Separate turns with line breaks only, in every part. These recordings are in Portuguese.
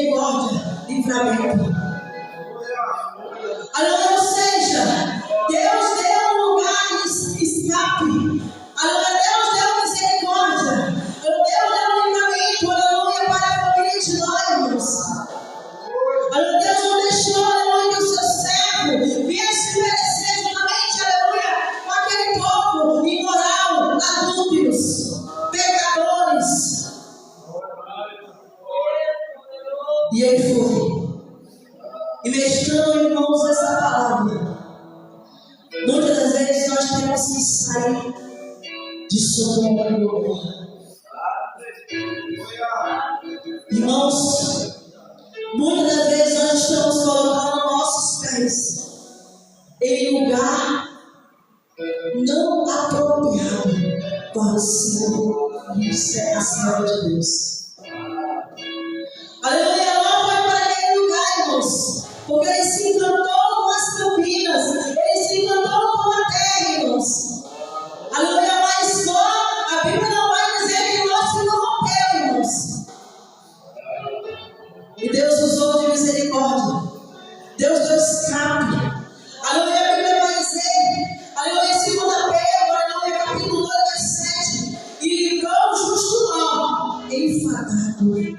misericórdia, livramento. Aleluia, ou seja, Deus deu um lugar de escape. Aleluia, Deus deu misericórdia. Deus deu livramento, aleluia, para a família de nós. Aleluia, Deus não deixou, aleluia, que o seu servo viesse perecer juntamente, aleluia, com aquele povo imoral, adúlteros, pecadores. E ele foi. E meditando, irmãos, essa palavra, muitas das vezes nós temos que sair de Sodoma e Gomorra. Irmãos, muitas das vezes nós estamos colocando nossos pés em lugar não apropriado para o Senhor e a Senhora de Deus. Aleluia, não foi para aquele lugar, irmãos, porque ele se encantou com as campinas, ele se encantou com a terra, irmãos. Aleluia, mas só a Bíblia não vai dizer que nós se corrompeu, irmãos. E Deus usou de misericórdia. Deus deu escape. Aleluia, a Bíblia vai dizer, aleluia, em 2 Pedro, aleluia, capítulo 2, versículo 7, e livrou o justo mal, enfadado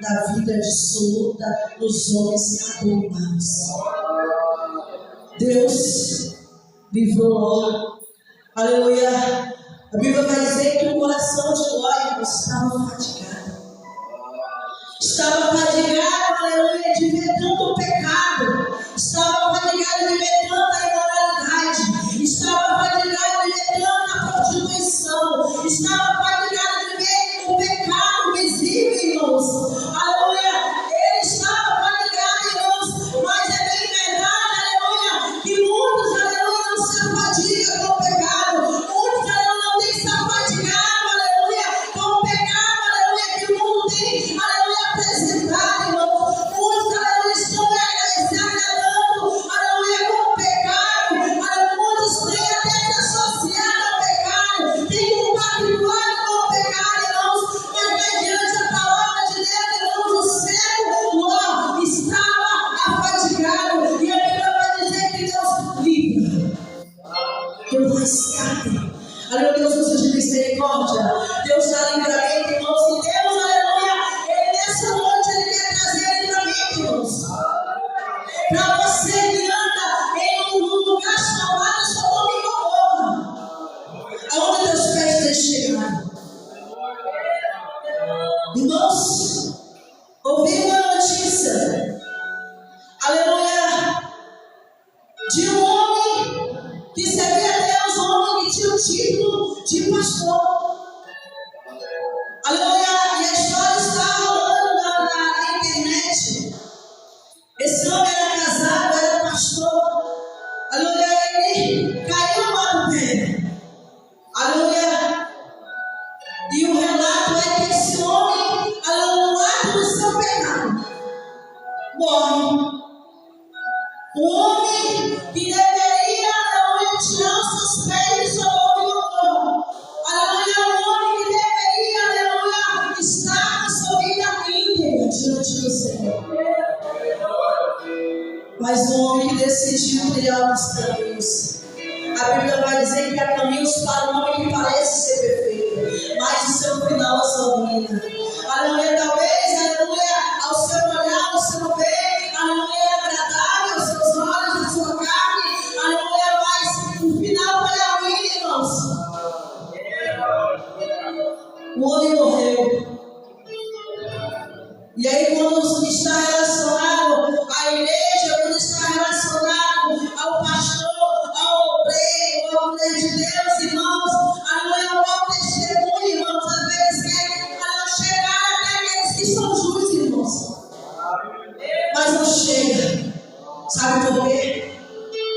da vida dissoluta dos homens abominados. Deus livrou. Aleluia. A Bíblia vai dizer que o coração de Ló estava fatigado. Estava fatigado, aleluia, de ver tanto pecado. Estava fatigado de ver tanta imoralidade. Estava fatigado de ver tanta prostituição. Estava fatigado de ver o pecado visível, irmãos. Aleluia. Ele estava fatigado, irmãos. Mas é bem verdade, aleluia, que muitos, aleluia, não se afadigam com o pecado. Muitos, aleluia, não têm se afadigado, aleluia, com o pecado, aleluia, que o mundo tem, aleluia, apresentado, irmãos. Muitos, aleluia, estão se agradando, aleluia, com o pecado. Aleluia, muitos têm até se associado ao pecado, têm compactuado com o pecado, irmãos. Mas mediante a palavra de Deus, irmãos, o servo Ló estava afadigado. E a Bíblia vai dizer que Deus livra. Deus dá escape. Aleluia, Deus usa de misericórdia. Deus dá livramento, irmãos. E Deus, aleluia, Ele nessa noite, Ele quer trazer livramento, irmãos. Para você que anda em um lugar chamado Sodoma e Gomorra, aonde teus pés têm chegado. Irmãos, ouvi uma notícia, aleluia, de um homem que servia a Deus, um homem que tinha o título de pastor. Aleluia, e a história está rolando na internet. Esse homem era casado, era pastor. Aleluia, ele caiu no adultério. Aleluia. E o relato é que esse homem, aleluia, no ato do seu pecado, morre. O homem que deveria, aleluia, tirar os seus pés de Sodoma e Gomorra. Aleluia, o homem que deveria, aleluia, estar com sua vida íntegra diante do Senhor. Mas o homem que decidiu criar os caminhos. A Bíblia vai dizer que há caminhos para o homem que parece ser perfeito, mas o seu final é sua ruína. Aleluia, talvez, aleluia, ao seu olhar, ao seu ver, aleluia, é agradável aos seus olhos, à sua carne, aleluia, mas o final foi a ruína, irmãos. O homem morreu. E aí, quando está relacionado à igreja, quando está relacionado ao pastor, ao obreiro, ao mulher de Deus, irmãos, aleluia, ao mau testemunho, irmãos, às vezes quer chegar até aqueles que são justos, irmãos. Mas não chega. Sabe por quê?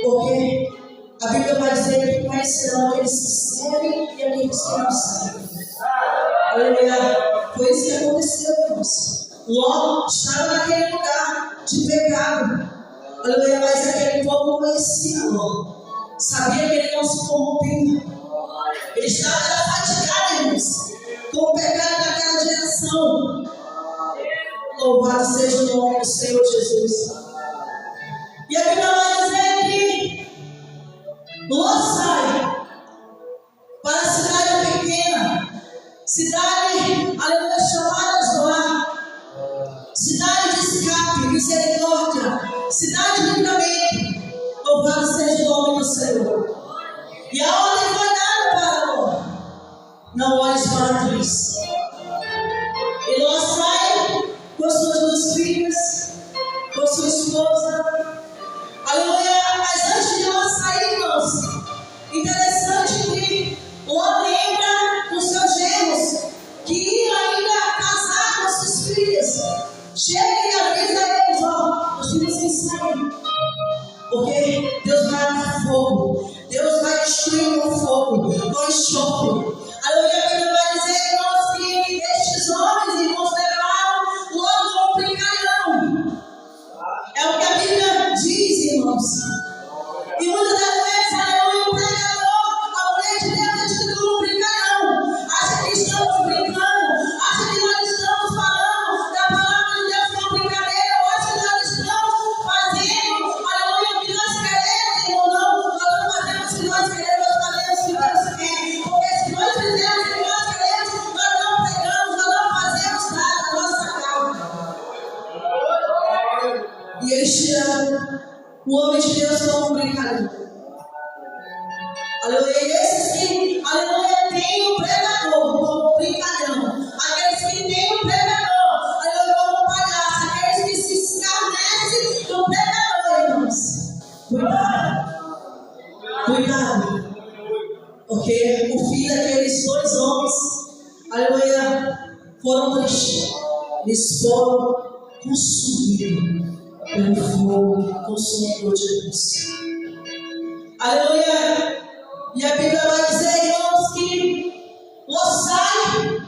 Porque a Bíblia vai dizer que conhecerão aqueles que servem e aqueles que não servem. Aleluia. Foi isso que aconteceu, irmãos. Ló estava naquele lugar de pecado. Aleluia, mas aquele povo conhecia Ló. Sabia que ele não se corrompia. Ele estava fatigado, irmãos, com o pecado daquela geração. Louvado seja o nome do Senhor Jesus. E a Bíblia vai dizer que Ló sai para a cidade pequena, cidade, aleluia, chamada Zoar, cidade de escape, misericórdia, cidade de livramento. Louvado seja o nome do Senhor. E a ordem foi dada para Ló: não olhes para trás. E Ló sai com suas 2 filhas, com sua esposa. Aleluia. Mas antes de Ló sair, irmãos, interessante que Ló lembra dos seus genros que iam ainda casar com suas filhas. Chega e avisa eles: ó, nós temos que sair, porque Deus vai dar fogo, Deus vai destruir com fogo, com enxofre. Aleluia. A Bíblia vai dizer, irmãos, que estes homens, irmãos, levaram logo um brincalhão. É o que a Bíblia diz, irmãos. E muitas das vezes, aleluia, o pregador, a mulher de Deus, é tido como um brincalhão. Acha que estamos brincando, acha que nós estamos falando da palavra de Deus como brincadeira, ou acha que nós estamos fazendo, aleluia, o que nós queremos, ou não. Nós não fazemos o que nós queremos, nós fazemos o que Deus quer. Porque se nós fizermos o que nós queremos, nós não pregamos, nós não fazemos nada da nossa casa. E eles tiraram o homem de Deus como um brincalhão. Aleluia. E esses que, aleluia, tem o pregador como brincalhão. Aqueles que tem o pregador, aleluia, como palhaço. Aqueles que se escarnecem do pregador, irmãos. Cuidado. Cuidado. Porque o fim daqueles 2 homens, aleluia, foram tristes. Eles foram consumidos pelo fogo consumidor de Deus. Aleluia. E a Bíblia vai dizer, irmãos, que Ló sai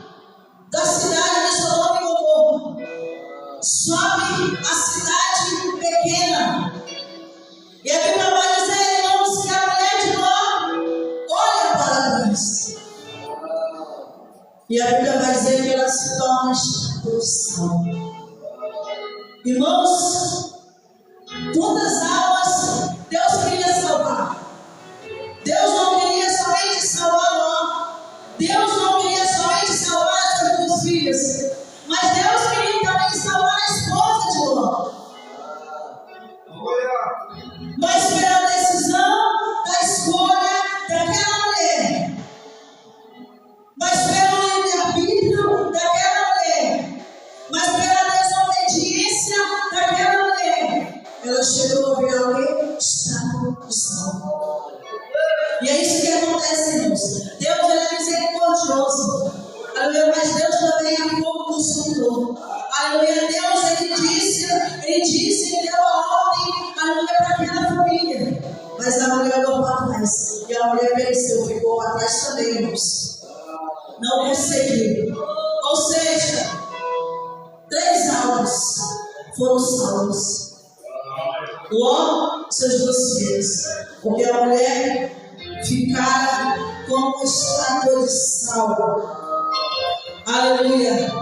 da cidade de Sodoma e Gomorra, sobe a cidade pequena. E a Bíblia vai dizer, irmãos, que a mulher de Ló olha para trás. E a Bíblia vai dizer que ela se torna expulsão. Irmãos, quantas almas Deus queria salvar? Deus não queria somente salvar Ló. Deus não queria somente salvar as 2 filhas. Mas Deus queria também salvar a esposa de Ló. Mas pela decisão da escolha daquela mulher, mas pelo livre-arbítrio daquela mulher, mas pela desobediência daquela mulher, ela chegou a ver alguém estado de salvo. E é isso que acontece, irmãos. Deus, ele é misericordioso. Aleluia. Mas Deus também é fogo consumidor. Aleluia. Deus, ele disse, ele deu a ordem, aleluia, para aquela família. Mas a mulher olhou para trás. E a mulher pereceu, ficou para trás também, irmãos. Não conseguiu. Ou seja, 3 almas foram salvas. Ló, seus 2 filhos. Porque a mulher ficara como estátua de sal. Aleluia.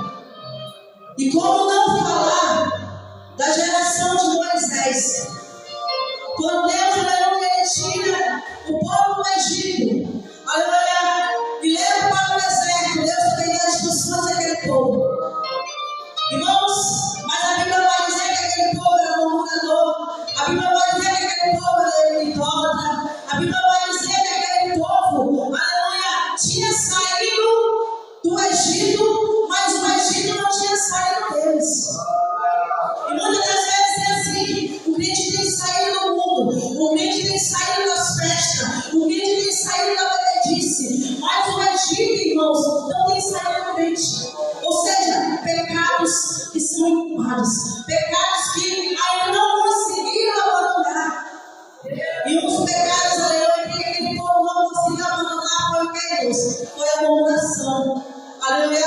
E como não falar da geração de Moisés? Quando Deus, aleluia, tira o povo do Egito, aleluia, e leva para o deserto, Deus tem as instruções daquele povo. Irmãos, mas a Bíblia vai dizer que aquele povo era murmurador. A Bíblia vai dizer que aquele povo era idólatra. A Bíblia vai dizer que aquele povo, aleluia, tinha saído do Egito, mas o Egito não tinha saído deles. E muitas das vezes é assim: o crente tem saído do mundo, o crente tem saído das festas, o crente tem saído da bebedice, mas o Egito, irmãos, não tem saído do crente. Ou seja, pecados que são inculpados, pecados que ainda não conseguiram abandonar. E os pecados, aleluia, que aquele povo não conseguiu abandonar foi o que, Deus? Foi a murmuração. Aleluia,